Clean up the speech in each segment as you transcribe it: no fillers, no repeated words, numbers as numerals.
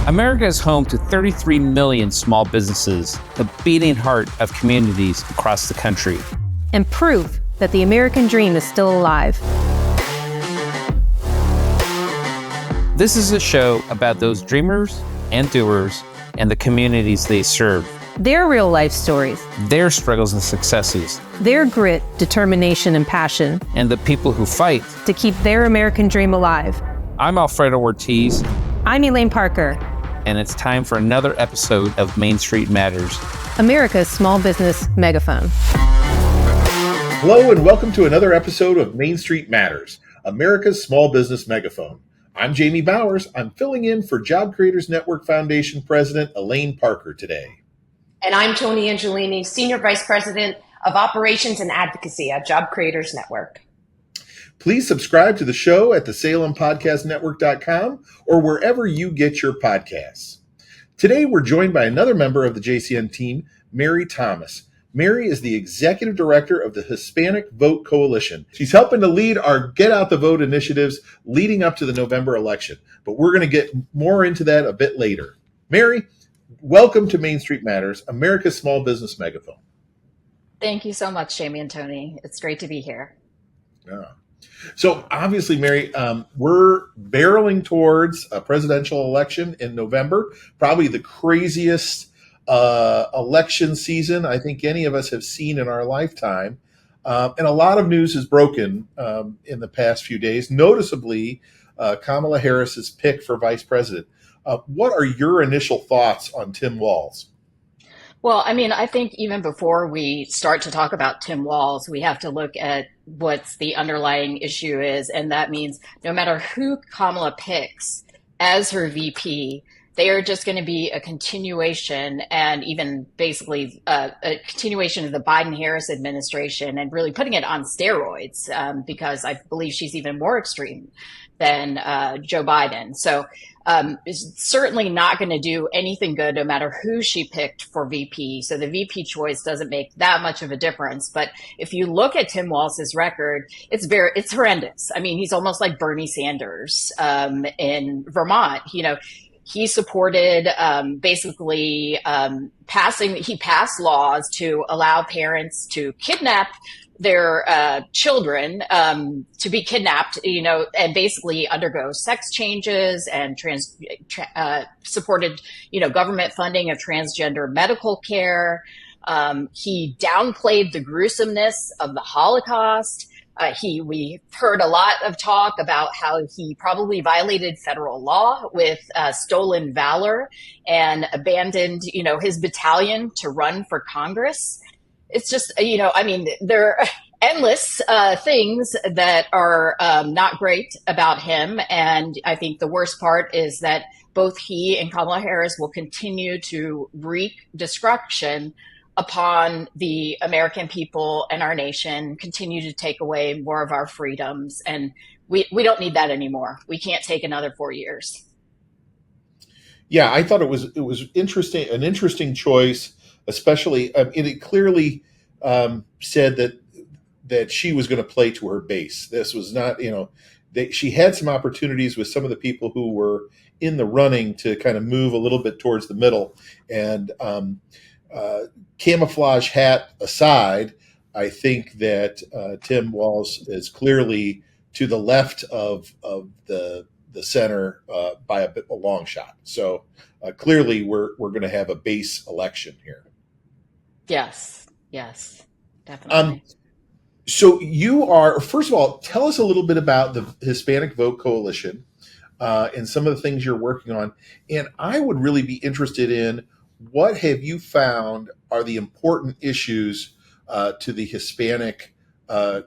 America is home to 33 million small businesses, the beating heart of communities across the country. And proof that the American dream is still alive. This is a show about those dreamers and doers and the communities they serve. Their real life stories. Their struggles and successes. Their grit, determination, and passion. And the people who fight to keep their American dream alive. I'm Alfredo Ortiz. I'm Elaine Parker. And it's time for another episode of Main Street Matters, America's small business megaphone. Hello and welcome to another episode of Main Street Matters, America's small business megaphone. I'm Jamie Bowers. I'm filling in for Job Creators Network Foundation President Elaine Parker today. And I'm Tony Angelini, Senior Vice President of Operations and Advocacy at Job Creators Network. Please subscribe to the show at the Salem Podcast Network.com or wherever you get your podcasts. Today, we're joined by another member of the JCN team, Mary Thomas. Mary is the Executive Director of the Hispanic Vote Coalition. She's helping to lead our Get Out the Vote initiatives leading up to the November election. But we're going to get more into that a bit later. Mary, welcome to Main Street Matters, America's small business megaphone. Thank you so much, Jamie and Tony. It's great to be here. Yeah. So obviously, Mary, we're barreling towards a presidential election in November, probably the craziest election season I think any of us have seen in our lifetime. And a lot of news has broken in the past few days, noticeably Kamala Harris's pick for vice president. What are your initial thoughts on Tim Walz? Well, I think even before we start to talk about Tim Walz, we have to look at what's the underlying issue is. And that means no matter who Kamala picks as her VP, they are just going to be a continuation and even basically a continuation of the Biden-Harris administration and really putting it on steroids because I believe she's even more extreme than Joe Biden. So is certainly not going to do anything good no matter who she picked for VP. So the VP choice doesn't make that much of a difference. But if you look at Tim Walz's record, it's horrendous. I mean, he's almost like Bernie Sanders in Vermont. You know, he supported he passed laws to allow parents to kidnap their children to be kidnapped, you know, and basically undergo sex changes and supported, you know, government funding of transgender medical care. He downplayed the gruesomeness of the Holocaust. We heard a lot of talk about how he probably violated federal law with stolen valor and abandoned, you know, his battalion to run for Congress. It's just, you know, I mean, there are endless things that are not great about him. And I think the worst part is that both he and Kamala Harris will continue to wreak destruction upon the American people and our nation, continue to take away more of our freedoms. And we don't need that anymore. We can't take another 4 years. Yeah, I thought it was interesting, an interesting choice. Especially, it clearly said that she was going to play to her base. This was not, you know, she had some opportunities with some of the people who were in the running to kind of move a little bit towards the middle. And camouflage hat aside, I think that Tim Walz is clearly to the left of the center by a long shot. So clearly, we're going to have a base election here. Yes, definitely. So you are, first of all, tell us a little bit about the Hispanic Vote Coalition and some of the things you're working on. And I would really be interested in what have you found are the important issues to the Hispanic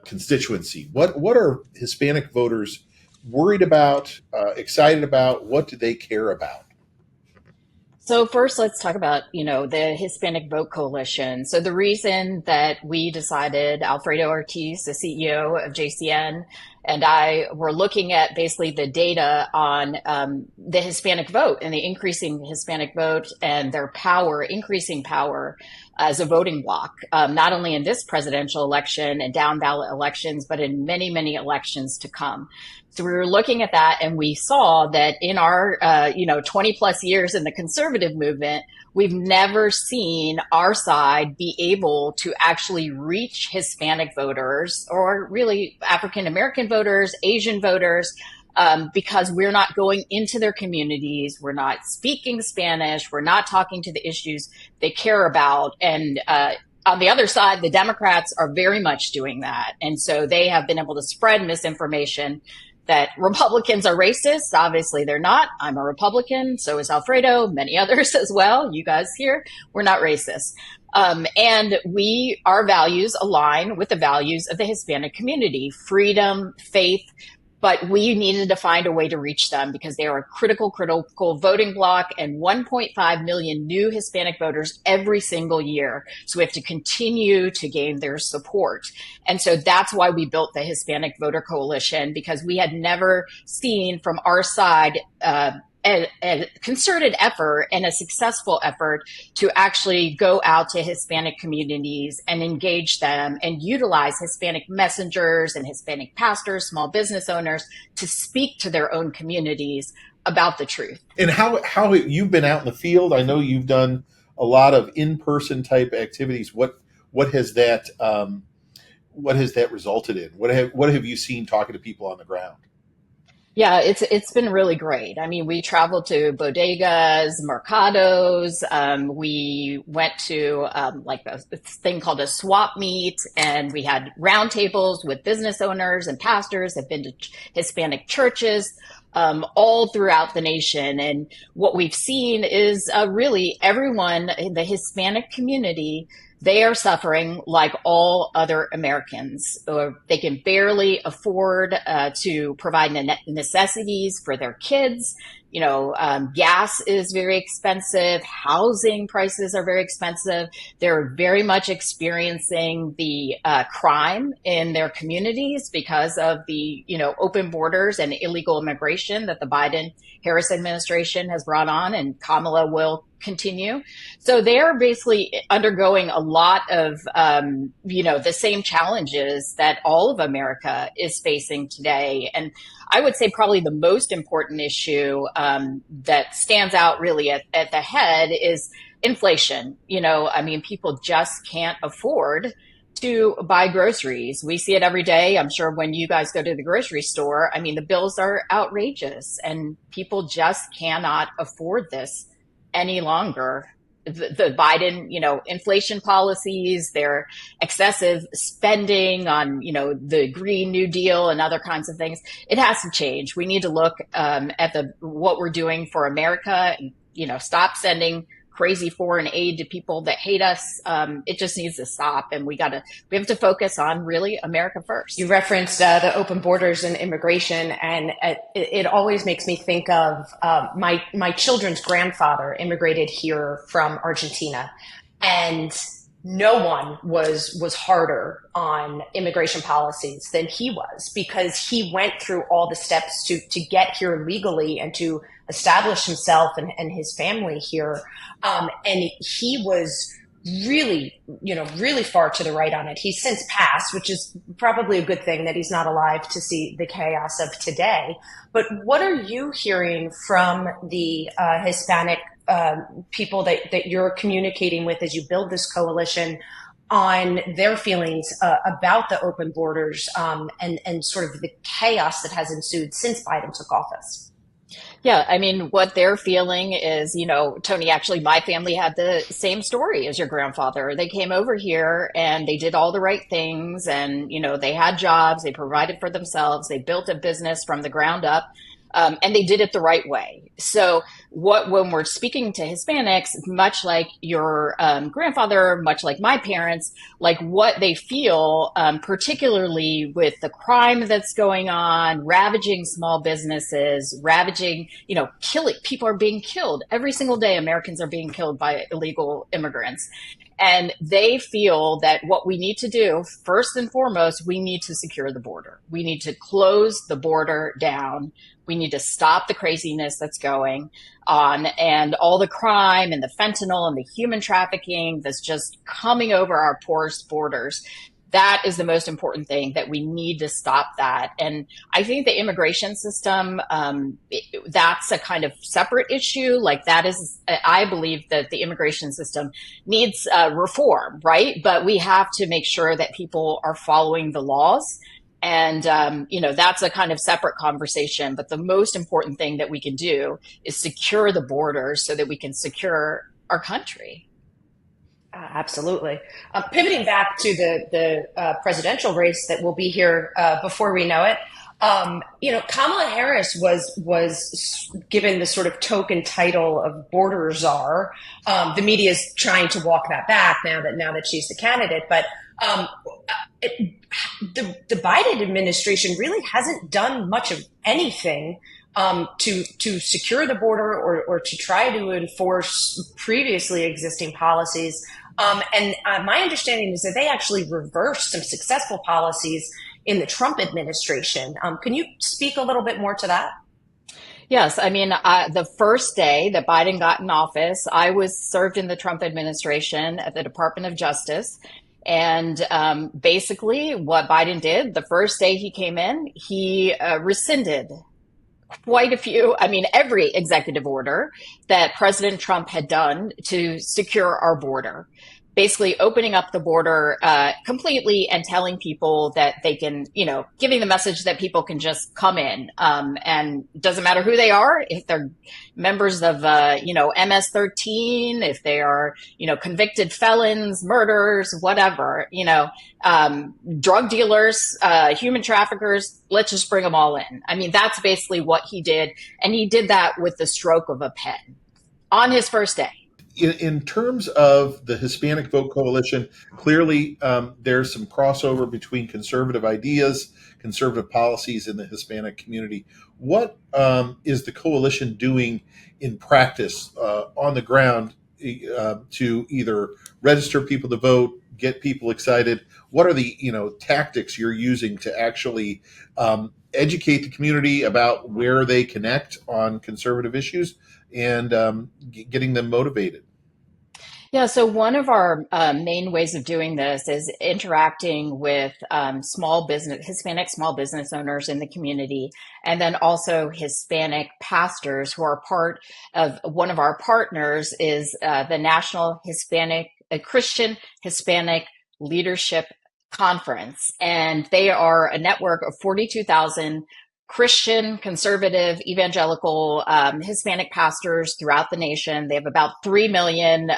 constituency? What are Hispanic voters worried about, excited about? What do they care about? So first, let's talk about, you know, the Hispanic Vote Coalition. So the reason that we decided, Alfredo Ortiz, the CEO of JCN, and I were looking at basically the data on the Hispanic vote and the increasing Hispanic vote and their power, increasing power as a voting bloc, not only in this presidential election and down ballot elections, but in many, many elections to come. So we were looking at that, and we saw that in our 20 plus years in the conservative movement, we've never seen our side be able to actually reach Hispanic voters, or really African American voters, Asian voters, because we're not going into their communities, we're not speaking Spanish, we're not talking to the issues they care about. And on the other side, the Democrats are very much doing that. And so they have been able to spread misinformation that Republicans are racist. Obviously, they're not. I'm a Republican. So is Alfredo, many others as well. You guys here, we're not racist. And our values align with the values of the Hispanic community: freedom, faith. But we needed to find a way to reach them because they are a critical voting bloc, and 1.5 million new Hispanic voters every single year. So we have to continue to gain their support. And so that's why we built the Hispanic Voter Coalition, because we had never seen from our side a concerted effort and a successful effort to actually go out to Hispanic communities and engage them and utilize Hispanic messengers and Hispanic pastors, small business owners, to speak to their own communities about the truth. And how you've been out in the field? I know you've done a lot of in-person type activities. What has that resulted in? What have you seen talking to people on the ground? Yeah, it's been really great. I mean, we traveled to bodegas, mercados. We went to like a thing called a swap meet, and we had roundtables with business owners and pastors. Have been to Hispanic churches all throughout the nation. And what we've seen is really everyone in the Hispanic community, they are suffering like all other Americans. Or they can barely afford to provide necessities for their kids. Gas is very expensive. Housing prices are very expensive. They're very much experiencing the crime in their communities because of the, open borders and illegal immigration that the Biden-Harris administration has brought on, and Kamala will continue. So they're basically undergoing a lot of, the same challenges that all of America is facing today. And I would say probably the most important issue that stands out really at the head is inflation. People just can't afford to buy groceries. We see it every day. I'm sure when you guys go to the grocery store, the bills are outrageous, and people just cannot afford this any longer. The Biden, inflation policies, their excessive spending on, the Green New Deal and other kinds of things, it has to change. We need to look at what we're doing for America, and, stop sending crazy foreign aid to people that hate us. It just needs to stop, and we have to focus on really America first. You referenced the open borders and immigration, and it always makes me think of my children's grandfather immigrated here from Argentina, and no one was harder on immigration policies than he was, because he went through all the steps to get here legally and to establish himself and his family here. And he was really, really far to the right on it. He's since passed, which is probably a good thing that he's not alive to see the chaos of today. But what are you hearing from the Hispanic people that you're communicating with as you build this coalition on their feelings about the open borders and sort of the chaos that has ensued since Biden took office? Yeah, what they're feeling is, Tony, actually, my family had the same story as your grandfather. They came over here and they did all the right things, and, they had jobs, they provided for themselves, they built a business from the ground up. And they did it the right way. So when we're speaking to Hispanics, much like your grandfather, much like my parents, like what they feel, particularly with the crime that's going on, ravaging small businesses, ravaging, killing, people are being killed every single day. Americans are being killed by illegal immigrants. And they feel that what we need to do, first and foremost, we need to secure the border. We need to close the border down. We need to stop the craziness that's going on and all the crime and the fentanyl and the human trafficking that's just coming over our porous borders. That is the most important thing, that we need to stop that. And I think the immigration system, that's a kind of separate issue. Like that is, I believe that the immigration system needs reform, right? But we have to make sure that people are following the laws. And, that's a kind of separate conversation. But the most important thing that we can do is secure the borders so that we can secure our country. Absolutely. Pivoting back to the presidential race that will be here before we know it, Kamala Harris was given the sort of token title of border czar. The media is trying to walk that back now that she's the candidate, but the Biden administration really hasn't done much of anything to secure the border or to try to enforce previously existing policies. And my understanding is that they actually reversed some successful policies in the Trump administration. Can you speak a little bit more to that? Yes. I mean, the first day that Biden got in office, I was served in the Trump administration at the Department of Justice. And basically what Biden did the first day he came in, he rescinded quite a few, every executive order that President Trump had done to secure our border, basically opening up the border completely and telling people that they can, giving the message that people can just come in. And it doesn't matter who they are, if they're members of, MS-13, if they are, convicted felons, murderers, whatever, drug dealers, human traffickers, let's just bring them all in. That's basically what he did. And he did that with the stroke of a pen on his first day. In terms of the Hispanic Vote Coalition, clearly there's some crossover between conservative ideas, conservative policies in the Hispanic community. What is the coalition doing in practice on the ground to either register people to vote, get people excited? What are the tactics you're using to actually educate the community about where they connect on conservative issues and getting them motivated? Yeah, so one of our main ways of doing this is interacting with Hispanic small business owners in the community, and then also Hispanic pastors who are part of one of our partners is the National Christian Hispanic Leadership Conference. And they are a network of 42,000 Christian, conservative, evangelical, Hispanic pastors throughout the nation. They have about 3 million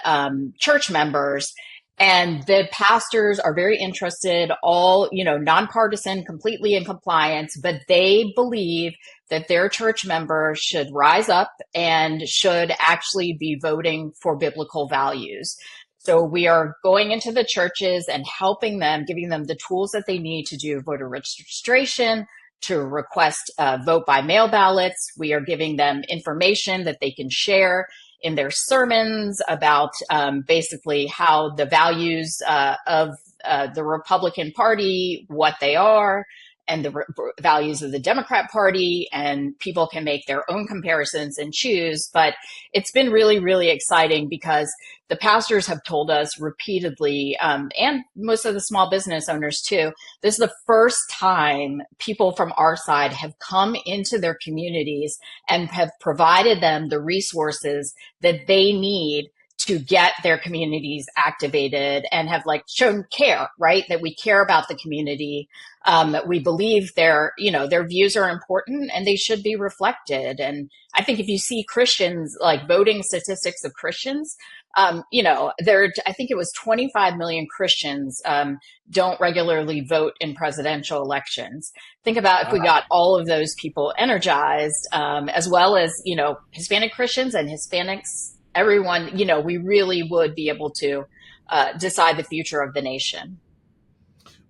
church members. And the pastors are very interested, all, nonpartisan, completely in compliance, but they believe that their church members should rise up and should actually be voting for biblical values. So we are going into the churches and helping them, giving them the tools that they need to do voter registration, to request vote by mail ballots. We are giving them information that they can share in their sermons about basically how the values of the Republican Party, what they are, and the values of the Democrat Party, and people can make their own comparisons and choose. But it's been really, really exciting because the pastors have told us repeatedly, and most of the small business owners too, this is the first time people from our side have come into their communities and have provided them the resources that they need to get their communities activated and have shown care, right? That we care about the community. We believe their views are important and they should be reflected. And I think if you see Christians, voting statistics of Christians, I think it was 25 million Christians don't regularly vote in presidential elections. Think about if we got all of those people energized, as well as, Hispanic Christians and Hispanics, everyone, we really would be able to decide the future of the nation.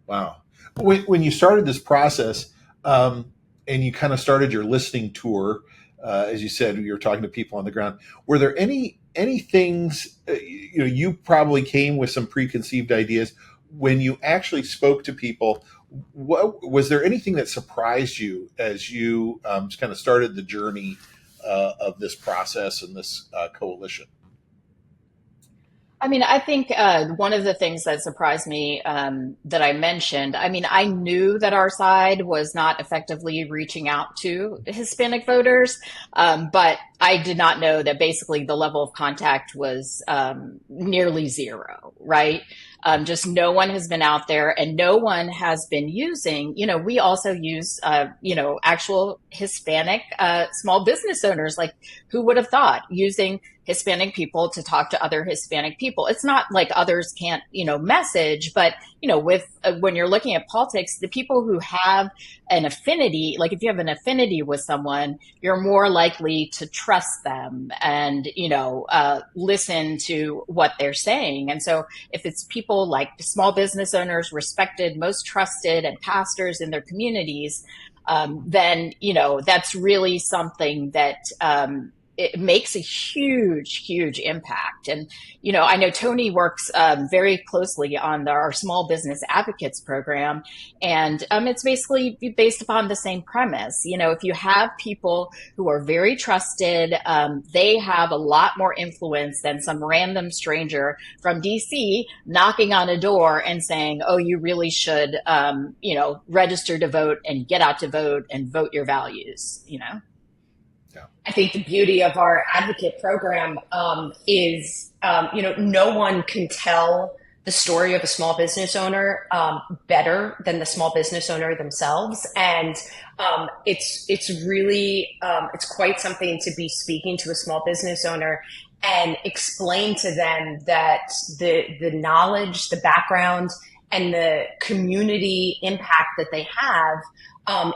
Wow. When you started this process and you kind of started your listening tour, as you said, you were talking to people on the ground, were there any any things, you probably came with some preconceived ideas when you actually spoke to people. Was there anything that surprised you as you kind of started the journey of this process and this coalition? I mean, I think one of the things that surprised me that I mentioned, I mean, I knew that our side was not effectively reaching out to Hispanic voters, but I did not know that basically the level of contact was nearly zero, right? Just no one has been out there and no one has been using, we also use, actual Hispanic small business owners. Like, who would have thought using Hispanic people to talk to other Hispanic people? It's not like others can't, message, but, with when you're looking at politics, the people who have an affinity, like if you have an affinity with someone, you're more likely to trust them and, listen to what they're saying. And so if it's people like small business owners, respected, most trusted, and pastors in their communities, then, that's really something that, it makes a huge impact. And, I know Tony works very closely on our Small Business Advocates program. And it's basically based upon the same premise. If you have people who are very trusted, they have a lot more influence than some random stranger from DC knocking on a door and saying, oh, you really should, register to vote and get out to vote and vote your values, I think the beauty of our advocate program is, no one can tell the story of a small business owner better than the small business owner themselves. And it's really, it's quite something to be speaking to a small business owner and explain to them that the knowledge, the background, and the community impact that they have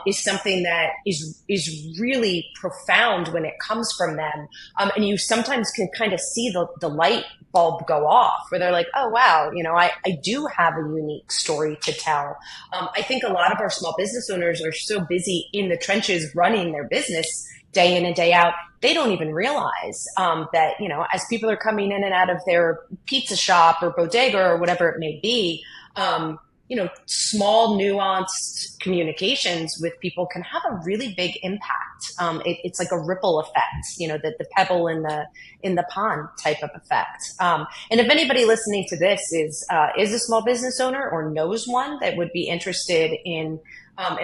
is something that is really profound when it comes from them. And you sometimes can kind of see the light bulb go off where they're like, oh, wow, I do have a unique story to tell. I think a lot of our small business owners are so busy in the trenches running their business day in and day out, they don't even realize that, as people are coming in and out of their pizza shop or bodega or whatever it may be, small nuanced communications with people can have a really big impact. It's like a ripple effect, the pebble in the pond type of effect. And if anybody listening to this is a small business owner or knows one that would be interested in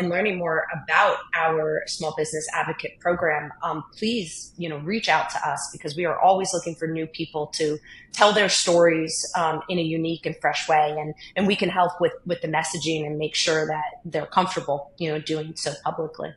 learning more about our small business advocate program, please, reach out to us because we are always looking for new people to tell their stories in a unique and fresh way. And we can help with the messaging and make sure that they're comfortable, doing so publicly.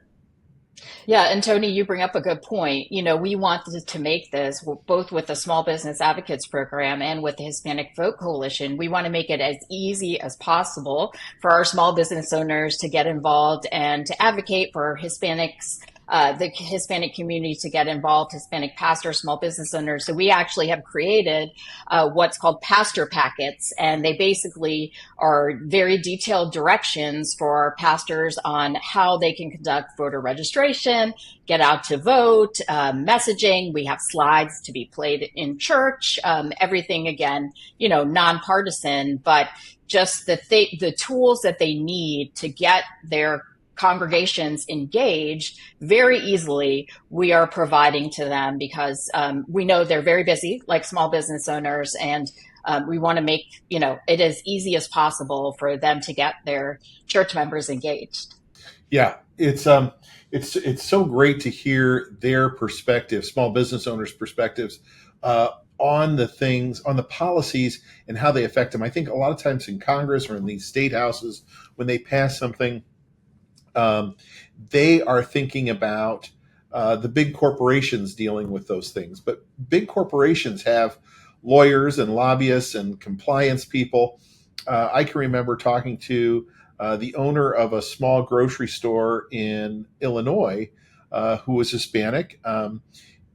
Yeah, and Tony, you bring up a good point. We wanted to make this both with the Small Business Advocates Program and with the Hispanic Vote Coalition. We want to make it as easy as possible for our small business owners to get involved and to advocate for Hispanics, the Hispanic community to get involved, Hispanic pastors, small business owners. So we actually have created what's called pastor packets, and they basically are very detailed directions for pastors on how they can conduct voter registration, get out to vote, messaging. We have slides to be played in church, everything again, nonpartisan, but just the tools that they need to get their congregations engaged very easily, we are providing to them because we know they're very busy, like small business owners, and we want to make it as easy as possible for them to get their church members engaged. Yeah, it's so great to hear their perspective, small business owners' perspectives on the things, on the policies and how they affect them. I think a lot of times in Congress or in these state houses, when they pass something, they are thinking about the big corporations dealing with those things. But big corporations have lawyers and lobbyists and compliance people. I can remember talking to the owner of a small grocery store in Illinois who was Hispanic.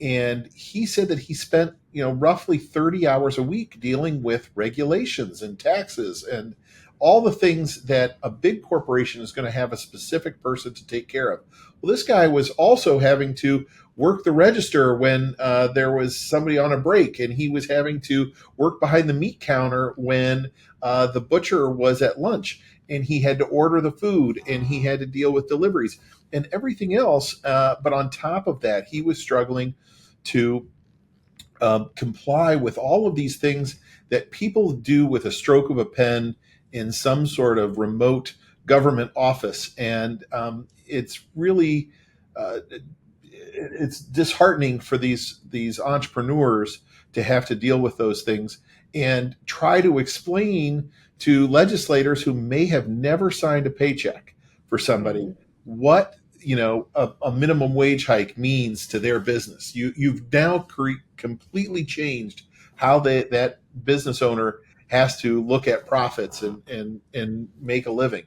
And he said that he spent, roughly 30 hours a week dealing with regulations and taxes and all the things that a big corporation is going to have a specific person to take care of. Well, this guy was also having to work the register when there was somebody on a break, and he was having to work behind the meat counter when the butcher was at lunch, and he had to order the food, and he had to deal with deliveries and everything else. But on top of that, he was struggling to comply with all of these things that people do with a stroke of a pen in some sort of remote government office. And it's really it's disheartening for these entrepreneurs to have to deal with those things and try to explain to legislators who may have never signed a paycheck for somebody what a minimum wage hike means to their business. You've now completely changed how that business owner has to look at profits and make a living.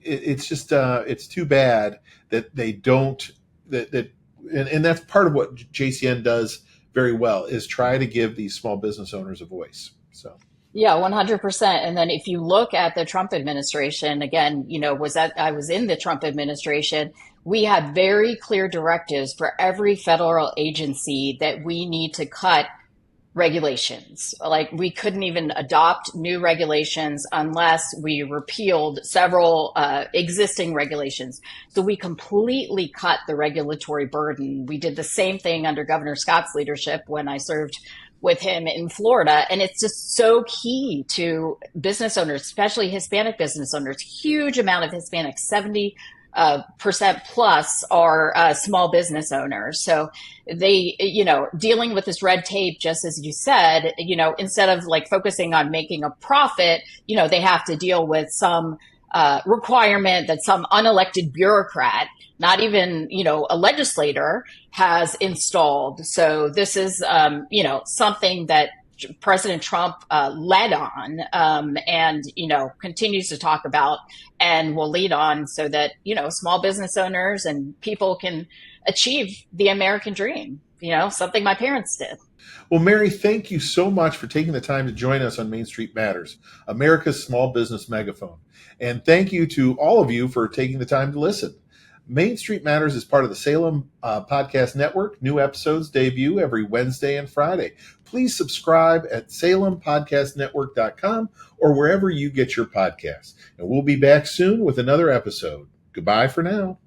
It's just it's too bad that they don't and that's part of what JCN does very well, is try to give these small business owners a voice. So. Yeah, 100%. And then if you look at the Trump administration, again, I was in the Trump administration. We had very clear directives for every federal agency that we need to cut regulations. Like, we couldn't even adopt new regulations unless we repealed several existing regulations. So we completely cut the regulatory burden. We did the same thing under Governor Scott's leadership when I served with him in Florida. And it's just so key to business owners, especially Hispanic business owners. Huge amount of Hispanics, 70% plus are small business owners. So they, dealing with this red tape, just as you said, instead of like focusing on making a profit, they have to deal with some requirement that some unelected bureaucrat, not even, a legislator, has installed. So this is, something that President Trump led on and, continues to talk about and will lead on, so that, small business owners and people can achieve the American dream, something my parents did. Well, Mary, thank you so much for taking the time to join us on Main Street Matters, America's small business megaphone. And thank you to all of you for taking the time to listen. Main Street Matters is part of the Salem Podcast Network. New episodes debut every Wednesday and Friday. Please subscribe at SalemPodcastNetwork.com or wherever you get your podcasts. And we'll be back soon with another episode. Goodbye for now.